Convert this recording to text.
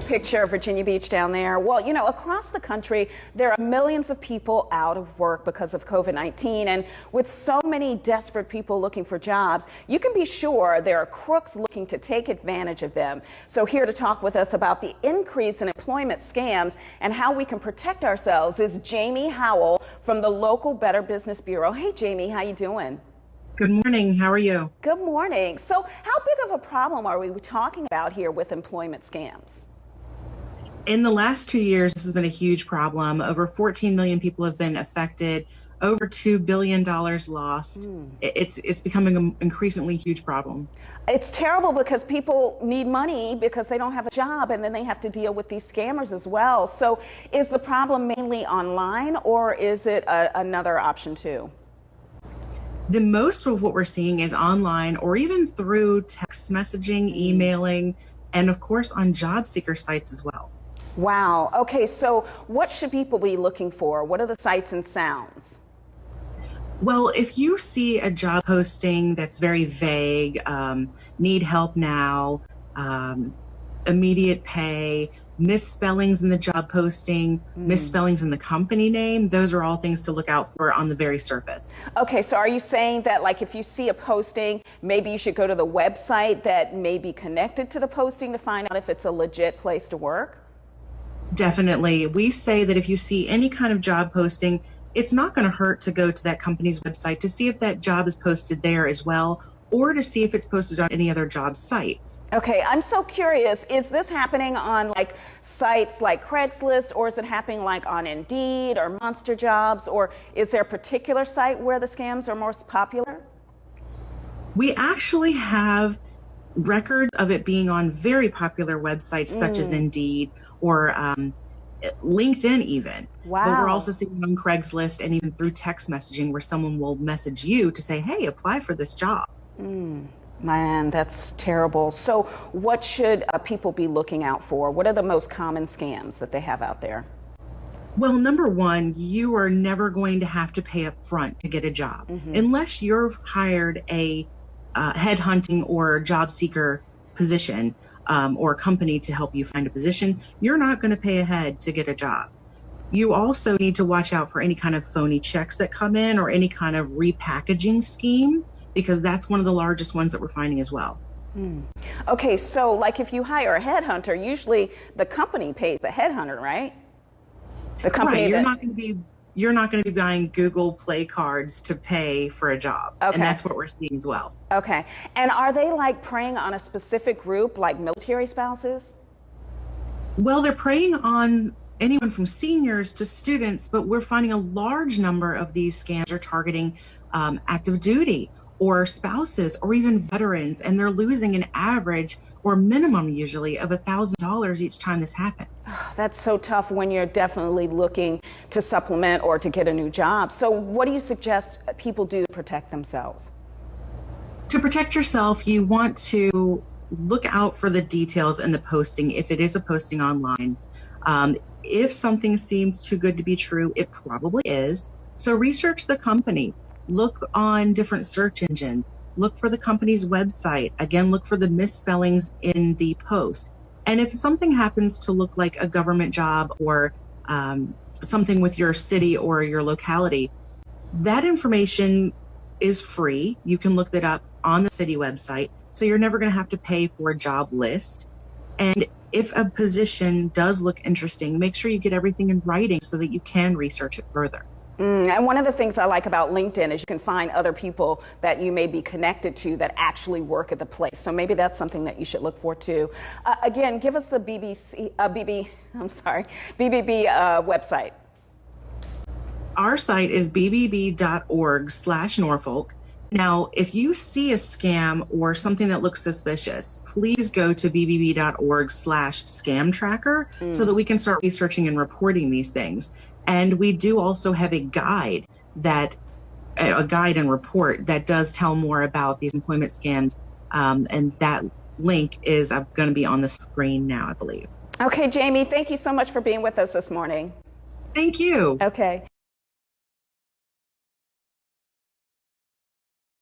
picture of Virginia Beach down there. Well, you know, across the country, there are millions of people out of work because of COVID-19. And with so many desperate people looking for jobs, you can be sure there are crooks looking to take advantage of them. So here to talk with us about the increase in employment scams and how we can protect ourselves is Jamie Howell from the local Better Business Bureau. Hey, Jamie, how you doing? Good morning. How are you? Good morning. So how big of a problem are we talking about here with employment scams? In the last 2 years, this has been a huge problem. Over 14 million people have been affected, over $2 billion lost. It's becoming an increasingly huge problem. It's terrible because people need money because they don't have a job, and then they have to deal with these scammers as well. So is the problem mainly online, or is it another option too? The most of what we're seeing is online or even through text messaging, emailing, and of course on job seeker sites as well. Wow. Okay, so what should people be looking for? What are the sights and sounds? Well, if you see a job posting that's very vague, need help now, immediate pay, misspellings in the job posting, misspellings in the company name, those are all things to look out for on the very surface. Okay, so are you saying that, like, if you see a posting, maybe you should go to the website that may be connected to the posting to find out if it's a legit place to work? Definitely. We say that if you see any kind of job posting, it's not going to hurt to go to that company's website to see if that job is posted there as well, or to see if it's posted on any other job sites. Okay, I'm so curious. Is this happening on like sites like Craigslist, or is it happening like on Indeed or Monster Jobs, or is there a particular site where the scams are most popular? We actually have records of it being on very popular websites such as Indeed or LinkedIn even. Wow. But we're also seeing it on Craigslist and even through text messaging where someone will message you to say, hey, apply for this job. Man, that's terrible. So what should people be looking out for? What are the most common scams that they have out there? Well, number one, you are never going to have to pay up front to get a job. Unless you're hired a headhunting or job seeker position or company to help you find a position, you're not going to pay ahead to get a job. You also need to watch out for any kind of phony checks that come in or any kind of repackaging scheme, because that's one of the largest ones that we're finding as well. Okay, so like if you hire a headhunter, usually the company pays the headhunter, right? The company. Right. You're not going to be buying Google Play cards to pay for a job. Okay. And that's what we're seeing as well. Okay. And are they like preying on a specific group, like military spouses? Well, they're preying on anyone from seniors to students, but we're finding a large number of these scams are targeting active duty or spouses or even veterans, and they're losing an average or minimum usually of $1,000 each time this happens. That's so tough when you're definitely looking to supplement or to get a new job. So what do you suggest people do to protect themselves? To protect yourself, you want to look out for the details in the posting if it is a posting online. If something seems too good to be true, it probably is. So research the company. Look on different search engines. Look for the company's website. Again, look for the misspellings in the post. And if something happens to look like a government job or something with your city or your locality, that information is free. You can look that up on the city website. So you're never going to have to pay for a job list. And if a position does look interesting, make sure you get everything in writing so that you can research it further. And one of the things I like about LinkedIn is you can find other people that you may be connected to that actually work at the place. So maybe that's something that you should look for too. Again, give us the BBB website. Our site is bbb.org/Norfolk. Now, if you see a scam or something that looks suspicious, please go to bbb.org/scam tracker so that we can start researching and reporting these things. And we do also have a guide and report that does tell more about these employment scams. And that link is going to be on the screen now, I believe. Okay, Jamie, thank you so much for being with us this morning. Thank you. Okay.